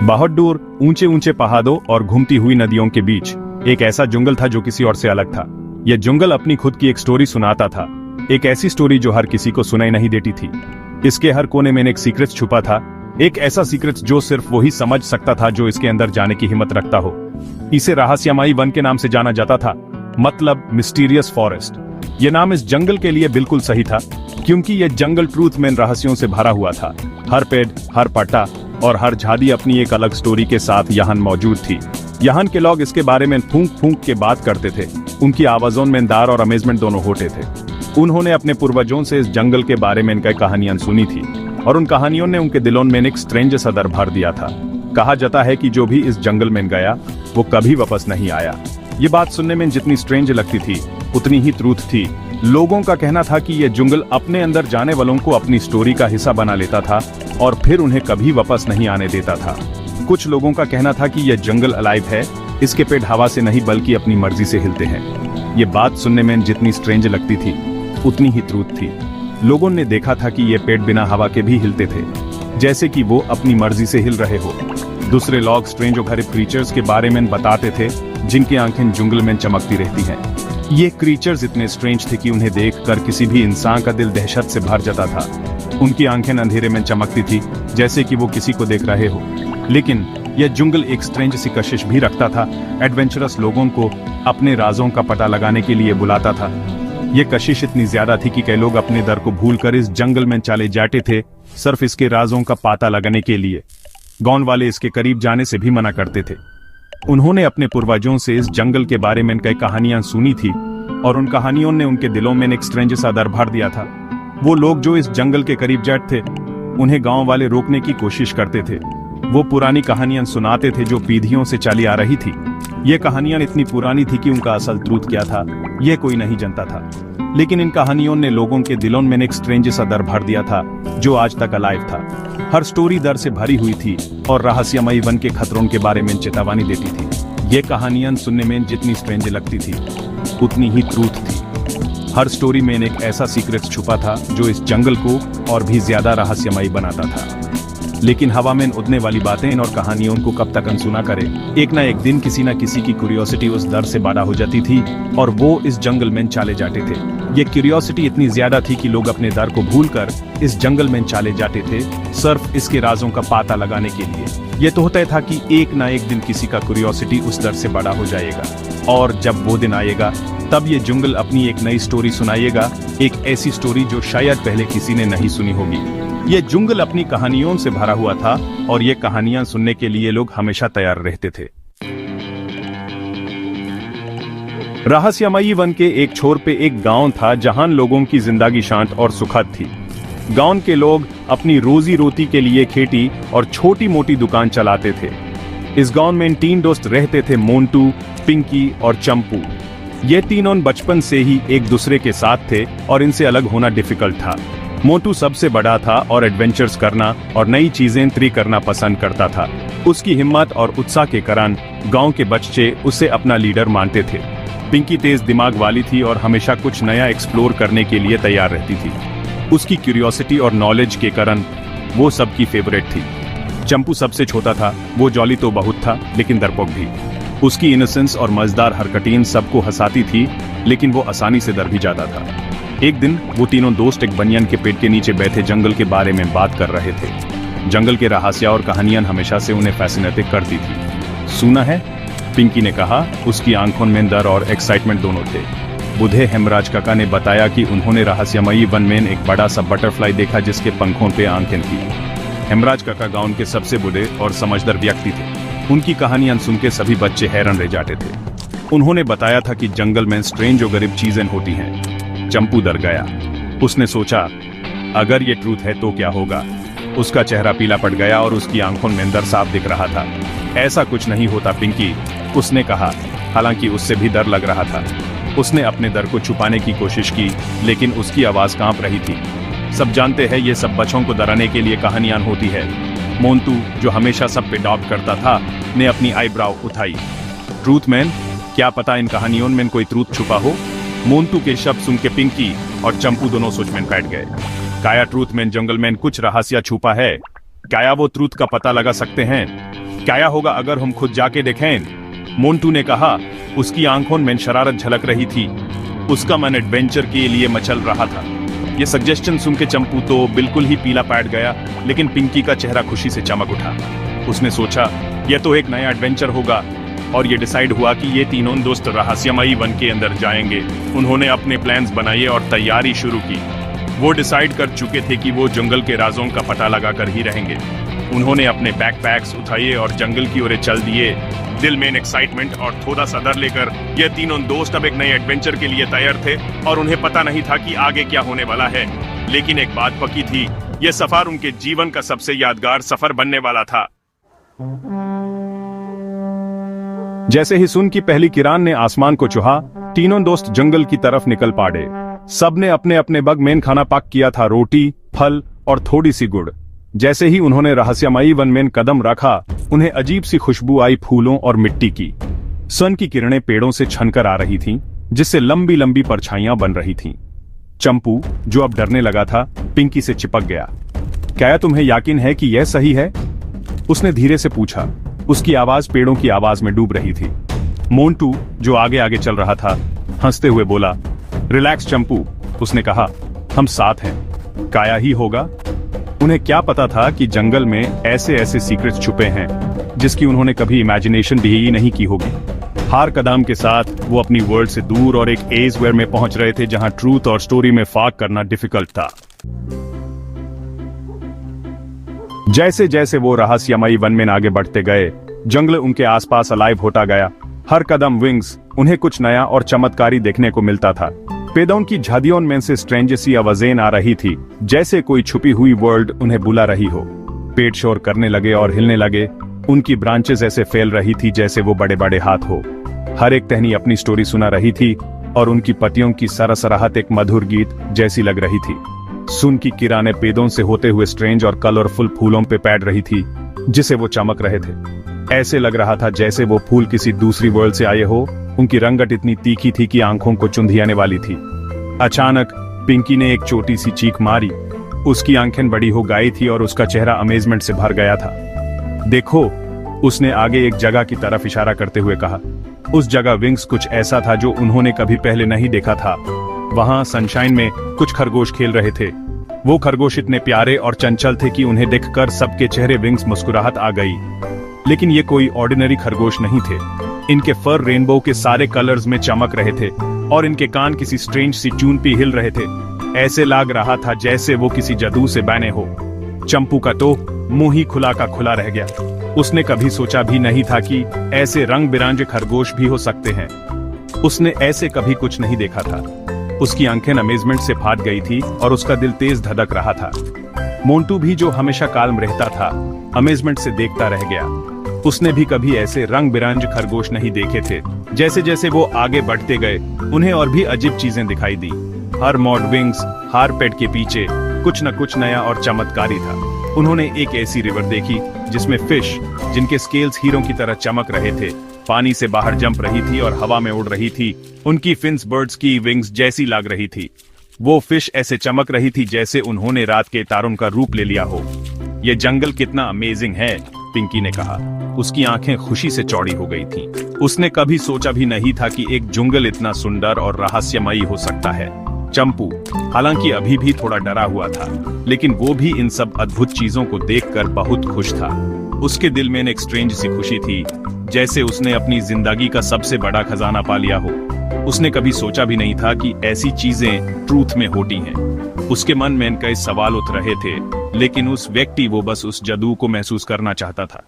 बहुत दूर ऊंचे ऊंचे पहाड़ों और घूमती हुई नदियों के बीच एक ऐसा जंगल था जो किसी और से अलग था। यह जंगल अपनी खुद की एक स्टोरी सुनाता था, एक ऐसी स्टोरी जो हर किसी को सुनाई नहीं देती थी। इसके हर कोने में एक सीक्रेट छुपा था, एक ऐसा सीक्रेट जो सिर्फ वही समझ सकता था जो इसके अंदर जाने की हिम्मत रखता हो। इसे रहस्यमयी वन के नाम से जाना जाता था, मतलब मिस्टीरियस फॉरेस्ट। यह नाम इस जंगल के लिए बिल्कुल सही था, क्योंकि यह जंगल ट्रूथ में रहस्यों से भरा हुआ था। हर पेड़, हर पत्ता और हर झाड़ी अपनी एक अलग स्टोरी के साथ यहाँ मौजूद थी। यहाँ के लोग इसके बारे में फूंक फूंक के बात करते थे। उनकी आवाजों में डर और अमेजमेंट दोनों होते थे। उन्होंने अपने पूर्वजों से इस जंगल के बारे में कई कहानियां सुनी थी, और उन कहानियों ने उनके दिलों में एक स्ट्रेंज सा डर भर दिया था। कहा जाता है कि जो भी इस जंगल में गया वो कभी वापस नहीं आया। ये बात सुनने में जितनी स्ट्रेंज लगती थी उतनी ही ट्रूथ थी। लोगों का कहना था कि यह जंगल अपने अंदर जाने वालों को अपनी स्टोरी का हिस्सा बना लेता था और फिर उन्हें कभी वापस नहीं आने देता था। कुछ लोगों का कहना था कि यह जंगल अलाइव है, इसके पेड़ हवा से नहीं बल्कि अपनी मर्जी से हिलते हैं। ये बात सुनने में जितनी स्ट्रेंज लगती थी उतनी ही ट्रूथ थी। लोगों ने देखा था कि ये पेड़ बिना हवा के भी हिलते थे, जैसे कि वो अपनी मर्जी से हिल रहे हो। दूसरे लोग स्ट्रेंज और घरेलू क्रीचर्स के बारे में बताते थे, जिनकी आंखें जंगल में चमकती रहती हैं। ये क्रीचर्स इतने स्ट्रेंज थे कि उन्हें देखकर किसी भी इंसान का दिल दहशत से भर जाता था। उनकी आंखें अंधेरे में चमकती थी, जैसे कि वो किसी को देख रहे हो। लेकिन यह जंगल एक स्ट्रेंज सी कशिश भी रखता था। एडवेंचरस लोगों को अपने राजों का पता लगाने के लिए बुलाता था। यह कशिश इतनी ज्यादा थी कि कई लोग अपने डर को भूलकर इस जंगल में चले जाते थे, सिर्फ इसके राजों का पता लगाने के लिए। गांव वाले इसके करीब जाने से भी मना करते थे। उन्होंने अपने पूर्वजों से इस जंगल के बारे में कई कहानियां सुनी थी, और उन कहानियों ने उनके दिलों में एक स्ट्रेंज सा डर भर दिया था। वो लोग जो इस जंगल के करीब जाते थे, उन्हें गांव वाले रोकने की कोशिश करते थे। वो पुरानी कहानियां सुनाते थे जो पीढ़ियों से चली आ रही थी। ये कहानियां इतनी पुरानी थी कि उनका असल ट्रूथ क्या था यह कोई नहीं जानता था। लेकिन इन कहानियों ने लोगों के दिलों में एक स्ट्रेंज सा डर भर दिया था, जो आज तक अलाइव था। हर स्टोरी डर से भरी हुई थी और रहस्यमयी वन के खतरों के बारे में चेतावनी देती थी। ये कहानियां सुनने में जितनी स्ट्रेंज लगती थी उतनी ही ट्रूथ थी। हर स्टोरी में एक ऐसा सीक्रेट छुपा था जो इस जंगल को और भी ज्यादा रहस्यमयी बनाता था। लेकिन हवा में उड़ने वाली बातें और कहानियों को कब तक अनसुना करे। एक ना एक दिन किसी ना किसी की क्यूरियोसिटी उस डर से बड़ा हो जाती थी और वो इस जंगल में चले जाते थे। ये क्यूरियोसिटी इतनी ज्यादा थी कि लोग अपने डर को भूलकर इस जंगल में चले जाते थे, सिर्फ इसके राजों का पता लगाने के लिए। ये तो होता था कि एक ना एक दिन किसी का क्यूरियोसिटी उस डर से बड़ा हो जाएगा, और जब वो दिन आएगा तब ये जंगल अपनी एक नई स्टोरी सुनाएगा, एक ऐसी स्टोरी जो शायद पहले किसी ने नहीं सुनी होगी। ये जंगल अपनी कहानियों से भरा हुआ था, और ये कहानियां सुनने के लिए लोग हमेशा तैयार रहते थे। रहस्यमयी वन के एक छोर पे एक गांव था जहां लोगों की जिंदगी शांत और सुखद थी। गांव के लोग अपनी रोजी रोटी के लिए खेती और छोटी मोटी दुकान चलाते थे। इस गांव में 3 दोस्त रहते थे, मोंटू, पिंकी और चंपू। ये तीनों बचपन से ही एक दूसरे के साथ थे और इनसे अलग होना डिफिकल्ट था। मोंटू सबसे बड़ा था और एडवेंचर्स करना और नई चीजें ट्राई करना पसंद करता था। उसकी हिम्मत और उत्साह के कारण गांव के बच्चे उसे अपना लीडर मानते थे। पिंकी तेज दिमाग वाली थी और हमेशा कुछ नया एक्सप्लोर करने के लिए तैयार रहती थी। उसकी क्यूरियोसिटी और नॉलेज के कारण वो सबकी फेवरेट थी। चंपू सबसे छोटा था, वो जॉली तो बहुत था लेकिन डरपोक भी। उसकी इनोसेंस और मजेदार हरकतें सबको हंसाती थी, लेकिन वो आसानी से डर भी जाता था। एक दिन वो तीनों दोस्त एक बनियान के पेड़ के नीचे बैठे जंगल के बारे में बात कर रहे थे। जंगल के रहस्य और कहानियां हमेशा से उन्हें फैसिनेट करती थी। सुना है? पिंकी ने कहा। उसकी आंखों में डर और एक्साइटमेंट दोनों थे। बूढ़े हेमराज काका ने बताया कि उन्होंने रहस्यमयी वन में एक बड़ा सा बटरफ्लाई देखा जिसके पंखों पे आंखें थी। हेमराज काका गांव के सबसे बूढ़े और समझदार व्यक्ति थे। उनकी कहानियां सुन के सभी बच्चे हैरान रह जाते थे। उन्होंने बताया था कि जंगल में स्ट्रेंज और गरीब चीजें होती हैं। चंपू डर गया। उसने सोचा, अगर ये ट्रूथ है तो क्या होगा। उसका चेहरा पीला पड़ गया और उसकी आंखों में डर साफ दिख रहा था। ऐसा कुछ नहीं होता पिंकी, उसने कहा, हालांकि उससे भी डर लग रहा था। उसने अपने डर को छुपाने की कोशिश की, लेकिन उसकी आवाज कांप रही थी। सब जानते हैं ये सब बच्चों को डराने के लिए कहानियां होती है। मोंटू, जो हमेशा सब पे डाउट करता था, ने अपनी आईब्राव उठाई। ट्रूथ मैन, क्या पता इन कहानियों में कोई ट्रूथ छुपा हो। मोंटू के शब्द सुन के पिंकी और चंपू दोनों सोच में बैठ गए। काया ट्रूथ में जंगल में कुछ रहस्य छुपा है। काया वो ट्रूथ का पता लगा सकते हैं? क्या होगा अगर हम खुद जाके देखें? मोंटू ने कहा। उसकी आंखों में शरारत झलक रही थी। उसका मन एडवेंचर के लिए मचल रहा था। ये सजेशन सुन के चंपू तो बिल्कुल ही पीला पड़ गया, लेकिन पिंकी का चेहरा खुशी से चमक उठा। उसने सोचा यह तो एक नया एडवेंचर होगा, और ये डिसाइड हुआ कि ये तीनों दोस्त रहस्यमयी वन के अंदर जाएंगे। उन्होंने अपने प्लान्स बनाए और तैयारी शुरू की। वो डिसाइड कर चुके थे कि वो जंगल के राजों का पता लगाकर ही रहेंगे। उन्होंने अपने बैकपैक्स उठाए और जंगल की ओर चल दिए। दिल में एक्साइटमेंट और थोड़ा सा डर लेकर ये तीनों दोस्त अब एक नए एडवेंचर के लिए तैयार थे, और उन्हें पता नहीं था कि आगे क्या होने वाला है। लेकिन एक बात पक्की थी, यह सफर उनके जीवन का सबसे यादगार सफर बनने वाला था। जैसे ही सुन की पहली किरण ने आसमान को छुआ, तीनों दोस्त जंगल की तरफ निकल पड़े। सबने अपने अपने बग में खाना पाक किया था, रोटी, फल और थोड़ी सी गुड़। जैसे ही उन्होंने रहस्यमयी वन में कदम रखा, उन्हें अजीब सी खुशबू आई फूलों और मिट्टी की। सन की किरणें पेड़ों से छनकर आ रही थीं, जिससे लंबी लंबी परछाइयां बन रही थीं। चंपू, जो अब डरने लगा था, पिंकी से चिपक गया। क्या तुम्हें यकीन है कि यह सही है? उसने धीरे से पूछा। उसकी आवाज पेड़ों की आवाज में डूब रही थी। मोंटू, जो आगे आगे चल रहा था, हंसते हुए बोला, रिलैक्स चंपू। उसने कहा, हम साथ हैं, काया ही होगा। उन्हें क्या पता था कि जंगल में ऐसे ऐसे सीक्रेट्स छुपे हैं जिसकी उन्होंने कभी इमेजिनेशन भी ही नहीं की होगी। हर कदम के साथ वो अपनी वर्ल्ड से दूर और एक एज वेयर में पहुंच रहे थे जहां ट्रूथ और स्टोरी में फर्क करना डिफिकल्ट था। जैसे जैसे वो रहस्यमयी वन में आगे बढ़ते गए, जंगल उनके आसपास अलाइव होता गया। हर कदम विंग्स उन्हें कुछ नया और चमत्कारी देखने को मिलता था। पेड़ों की झाड़ियों में से स्ट्रेंज सी आवाजें आ रही थी, जैसे कोई छुपी हुई वर्ल्ड उन्हें बुला रही हो। पेड़ शोर करने लगे और हिलने लगे। उनकी ब्रांचेस ऐसे फैल रही थी जैसे वो बड़े बड़े हाथ हो। हर एक टहनी अपनी स्टोरी सुना रही थी, और उनकी पत्तियों की सरसराहट एक मधुर गीत जैसी लग रही थी। सुन की किरणें पेड़ों से होते हुए स्ट्रेंज और कलरफुल फूलों पे पैड रही थी, जिसे वो चमक रहे थे। ऐसे लग रहा था जैसे वो फूल किसी दूसरी वर्ल्ड से आए हो। उनकी रंगत इतनी तीखी थी कि आंखों को चुंधियाने वाली थी। अचानक पिंकी ने एक छोटी सी चीख मारी। उसकी आंखें बड़ी हो गई थी और उसका चेहरा अमेजमेंट से भर गया था। देखो, उसने आगे एक जगह की तरफ इशारा करते हुए कहा। उस जगह विंग्स कुछ ऐसा था जो उन्होंने कभी पहले नहीं देखा था। वहां सनशाइन में कुछ खरगोश खेल रहे थे। वो खरगोश इतने प्यारे और चंचल थे कि उन्हें देखकर सबके चेहरे विंग्स मुस्कुराहट आ गई। लेकिन ये कोई ऑर्डिनरी खरगोश नहीं थे। इनके फर रेनबो के सारे कलर्स में चमक रहे थे, और इनके कान किसी स्ट्रेंज सी ट्यून पे हिल रहे थे। ऐसे लग रहा था जैसे वो किसी जादू से बने हो। चंपू का तो मुंह ही खुला का खुला रह गया। उसने कभी सोचा भी नहीं था कि ऐसे रंग बिरंगे खरगोश भी हो सकते हैं। उसने ऐसे कभी कुछ नहीं देखा था। उसकी आंखें अमेजमेंट से फाट गई थी और उसका दिल तेज धड़क रहा था। मोंटू भी, जो हमेशा काल्म रहता था, अमेजमेंट से देखता रह गया। उसने भी कभी ऐसे रंग बिरंगे खरगोश नहीं देखे थे। जैसे जैसे वो आगे बढ़ते गए, उन्हें और भी अजीब चीजें दिखाई दी। हर मॉड विंग्स, हर पेट के पीछे कुछ न कुछ नया और चमत्कारी था। उन्होंने एक ऐसी रिवर देखी जिसमें फिश, जिनके स्केल्स हीरों की तरह चमक रहे थे, पानी से बाहर जंप रही थी और हवा में उड़ रही थी। उनकी फिन्स बर्ड्स की विंग्स जैसी लग रही थी। वो फिश ऐसे चमक रही थी जैसे उन्होंने रात के तारों का रूप ले लिया हो। ये जंगल कितना अमेजिंग है, पिंकी ने कहा। उसकी आंखें खुशी से चौड़ी हो गई थीं। उसने कभी सोचा भी नहीं था कि एक जंगल इतना सुंदर और रहस्यमयी हो सकता है। चंपू, हालांकि अभी भी थोड़ा डरा हुआ था, लेकिन वो भी इन सब अद्भुत चीजों को देखकर बहुत खुश था। उसके दिल में एक स्ट्रेंज सी खुशी थी, जैसे उसने अपनी जिंदगी का सबसे बड़ा खजाना पा लिया हो। उसने कभी सोचा भी नहीं था कि ऐसी चीजें ट्रूथ में होती हैं। उसके मन में कई सवाल उठ रहे थे, लेकिन उस व्यक्ति वो बस उस जादू को महसूस करना चाहता था।